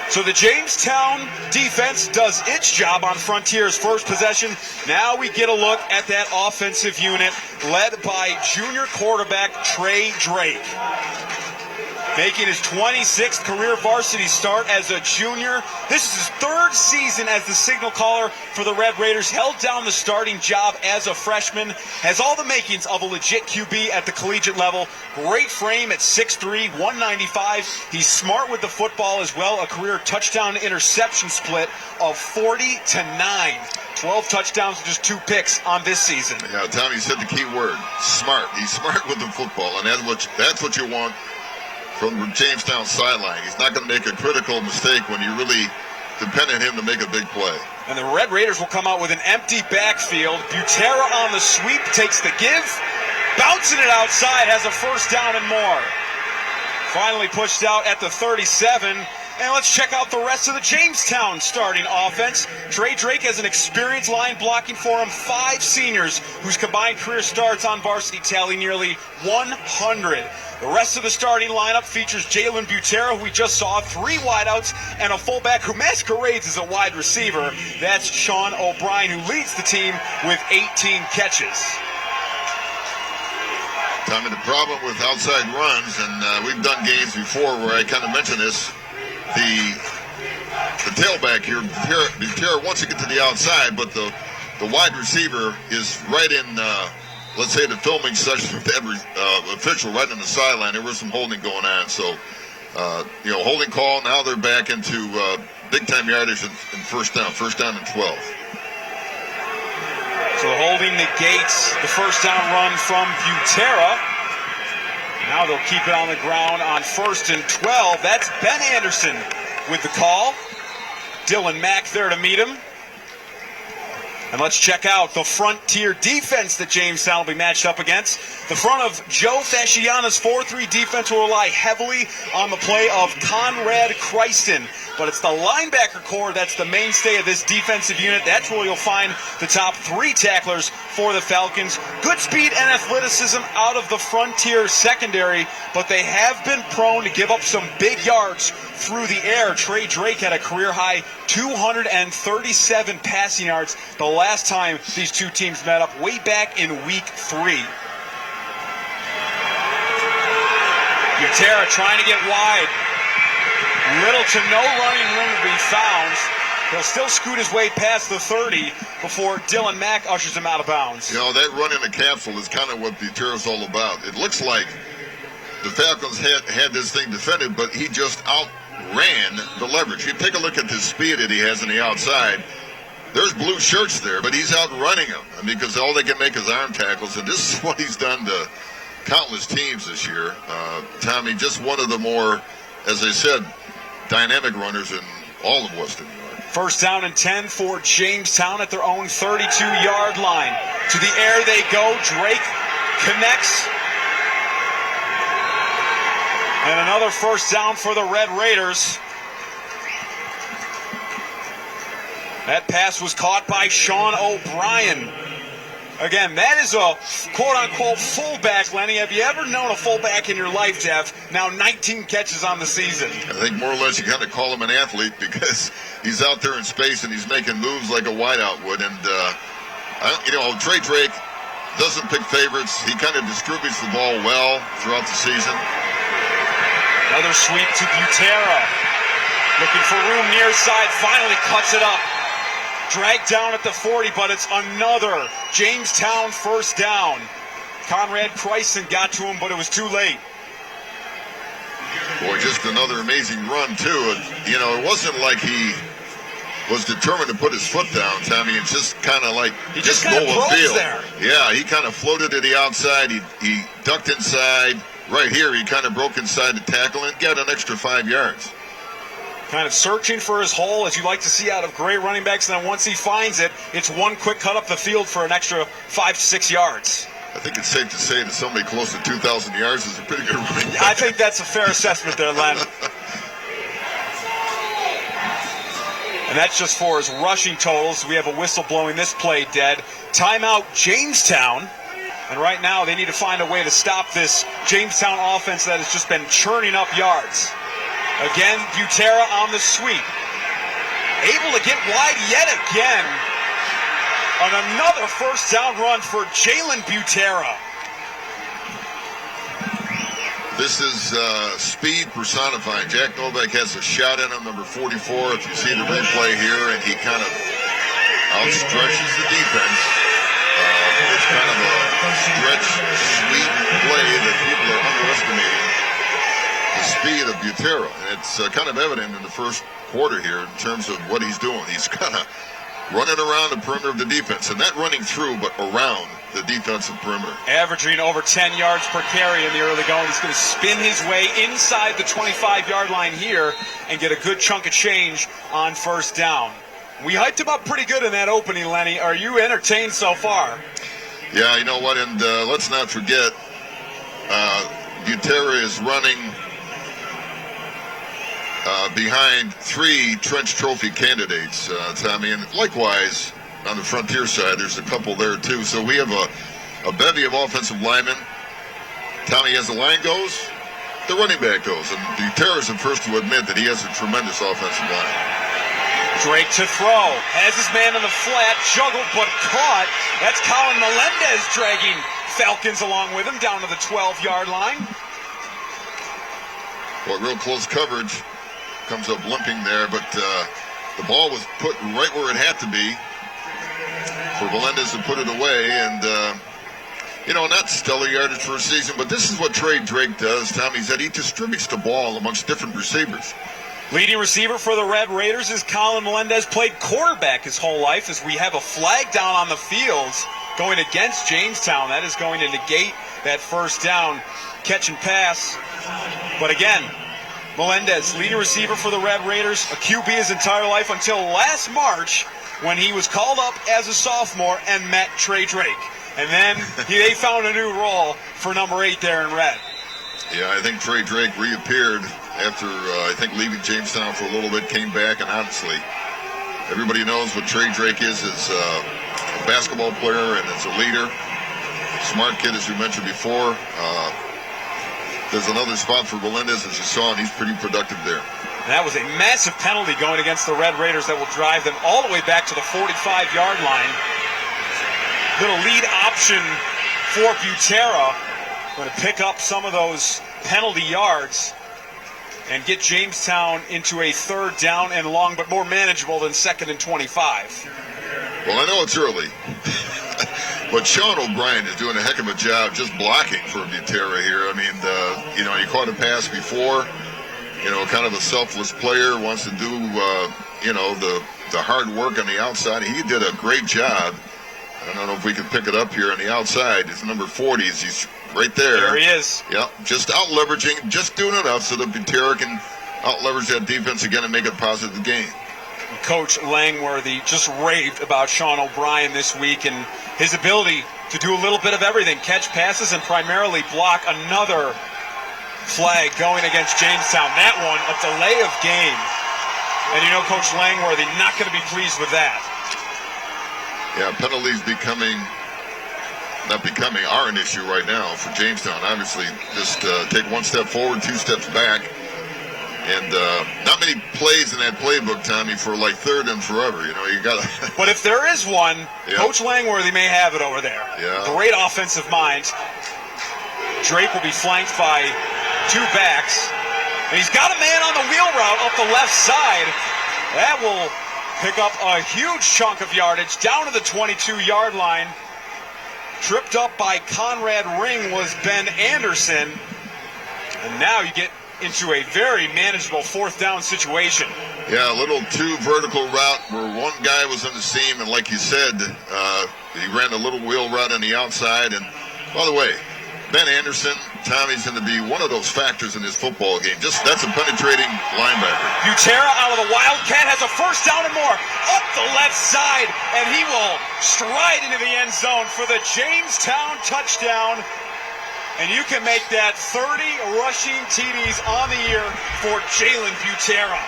So the Jamestown defense does its job on Frontier's first possession. Now we get a look at that offensive unit led by junior quarterback Trey Drake. Making his 26th career varsity start as a junior. This is his third season as the signal caller for the Red Raiders. Held down the starting job as a freshman. Has all the makings of a legit QB at the collegiate level. Great frame at 6'3", 195. He's smart with the football as well. A career touchdown interception split of 40-9. 12 touchdowns, just 2 picks on this season. Yeah, Tommy said the key word, smart. He's smart with the football, and that's what you want from the Jamestown sideline. He's not going to make a critical mistake when you really depend on him to make a big play. And the Red Raiders will come out with an empty backfield. Butera on the sweep, takes the give, bouncing it outside, has a first down and more. Finally pushed out at the 37. And let's check out the rest of the Jamestown starting offense. Trey Drake has an experienced line blocking for him. 5 seniors whose combined career starts on varsity tally nearly 100. The rest of the starting lineup features Jalen Butera, who we just saw, 3 wideouts, and a fullback who masquerades as a wide receiver. That's Sean O'Brien, who leads the team with 18 catches. Tommy, the problem with outside runs, and we've done games before where I kind of mentioned this, the tailback here, Butera wants to get to the outside, but the wide receiver is right in, let's say, the filming session with every official right on the sideline. There was some holding going on. So, holding call. Now they're back into big-time yardage and first down and 12. So the holding negates the first down run from Butera. Now they'll keep it on the ground on 1st and 12. That's Ben Anderson with the call. Dylan Mack there to meet him. And let's check out the Frontier defense that Jamestown will be matched up against. The front of Joe Fasciano's 4-3 defense will rely heavily on the play of Conrad Christen. But it's the linebacker core that's the mainstay of this defensive unit. That's where you'll find the top 3 tacklers for the Falcons. Good speed and athleticism out of the Frontier secondary, but they have been prone to give up some big yards through the air. Trey Drake had a career-high 237 passing yards the last time these two teams met up, way back in Week 3. Butera trying to get wide. Little to no running room to be found. He'll still scoot his way past the 30 before Dylan Mack ushers him out of bounds. You know, that run in the capsule is kind of what Butera's all about. It looks like the Falcons had this thing defended, but he just outran the leverage. You take a look at the speed that he has on the outside. There's blue shirts there, but he's outrunning them. I mean, because all they can make is arm tackles, and this is what he's done to countless teams this year. Tommy, just one of the more, as I said, dynamic runners in all of Western New York. First down and 10 for Jamestown at their own 32-yard line. To the air they go. Drake connects. And another first down for the Red Raiders. That pass was caught by Sean O'Brien. Again, that is a quote-unquote fullback, Lenny. Have you ever known a fullback in your life, Jeff? Now 19 catches on the season. I think more or less you kind of call him an athlete because he's out there in space and he's making moves like a wideout would. And, Trey Drake doesn't pick favorites. He kind of distributes the ball well throughout the season. Another sweep to Butera. Looking for room near side, finally cuts it up. Dragged down at the 40, but it's another Jamestown first down. Conrad Christen got to him, but it was too late. Boy, just another amazing run, too. It wasn't like he was determined to put his foot down, Tommy. It's just kind of like he just kind of froze there. Yeah, he kind of floated to the outside. He ducked inside. Right here, he kind of broke inside the tackle and got an extra 5 yards. Kind of searching for his hole, as you like to see out of great running backs, and then once he finds it, it's one quick cut up the field for an extra 5 to 6 yards. I think it's safe to say that somebody close to 2,000 yards is a pretty good running back. I think that's a fair assessment there, Len. And that's just for his rushing totals. We have a whistle blowing this play dead. Timeout Jamestown. And right now they need to find a way to stop this Jamestown offense that has just been churning up yards. Again, Butera on the sweep. Able to get wide yet again. On another first down run for Jalen Butera. This is speed personified. Jack Novak has a shot in him, number 44, if you see the replay here, and he kind of outstretches the defense. It's kind of a stretch, sweet play that people are underestimating the speed of Butera. And it's kind of evident in the first quarter here in terms of what he's doing. He's kind of running around the perimeter of the defense, and not running through, but around the defensive perimeter. Averaging over 10 yards per carry in the early going. He's going to spin his way inside the 25-yard line here and get a good chunk of change on first down. We hyped him up pretty good in that opening, Lenny. Are you entertained so far? Yeah, you know what, and let's not forget, Butera is running behind 3 Trench Trophy candidates, Tommy, and likewise on the Frontier side, there's a couple there too. So we have a bevy of offensive linemen. Tommy, as the line goes, the running back goes, and Butera is the first to admit that he has a tremendous offensive line. Drake to throw, has his man on the flat, juggled but caught. That's Colin Melendez dragging Falcons along with him down to the 12-yard line. Well, real close coverage. Comes up limping there, but the ball was put right where it had to be for Melendez to put it away. And, you know, not stellar yardage for a season, but this is what Trey Drake does, Tommy, is that he distributes the ball amongst different receivers. Leading receiver for the Red Raiders is Colin Melendez. Played quarterback his whole life, as we have a flag down on the fields going against Jamestown. That is going to negate that first down catch and pass. But again, Melendez, leading receiver for the Red Raiders, a QB his entire life until last March when he was called up as a sophomore and met Trey Drake. And then they found a new role for number 8 there in red. Yeah, I think Trey Drake reappeared after, I think, leaving Jamestown for a little bit, came back, and honestly, everybody knows what Trey Drake is as a basketball player and as a leader. Smart kid, as we mentioned before. There's another spot for Melendez, as you saw, and he's pretty productive there. That was a massive penalty going against the Red Raiders that will drive them all the way back to the 45-yard line. Little lead option for Butera. Going to pick up some of those penalty yards and get Jamestown into a 3rd down and long, but more manageable than 2nd and 25. Well, I know it's early. But Sean O'Brien is doing a heck of a job just blocking for Butera here. I mean, you know, he caught a pass before. You know, kind of a selfless player, wants to do, you know, the hard work on the outside. He did a great job. I don't know if we can pick it up here on the outside. It's number 40. He's right there. There he is. Yep, just out-leveraging, just doing enough so that Butera can out-leverage that defense again and make it a positive game. Coach Langworthy just raved about Sean O'Brien this week and his ability to do a little bit of everything, catch passes and primarily block. Another flag going against Jamestown. That one, a delay of game. And you know Coach Langworthy not going to be pleased with that. Yeah, penalties are an issue right now for Jamestown. Obviously, just take 1 step forward, 2 steps back. And not many plays in that playbook, Tommy, for like 3rd and forever. You know, you got to. But if there is one, yeah. Coach Langworthy may have it over there. Yeah. Great offensive mind. Drake will be flanked by 2 backs. And he's got a man on the wheel route up the left side. That will pick up a huge chunk of yardage down to the 22-yard line. Tripped up by Conrad Ring was Ben Anderson. And now you get into a very manageable 4th down situation. Yeah, a little 2 vertical route where one guy was on the seam, and like you said, he ran a little wheel route on the outside. And by the way, Ben Anderson, Tommy's going to be one of those factors in this football game. That's a penetrating linebacker. Butera out of the Wildcat has a 1st down and more up the left side, and he will stride into the end zone for the Jamestown touchdown. And you can make that 30 rushing TDs on the year for Jalen Butera.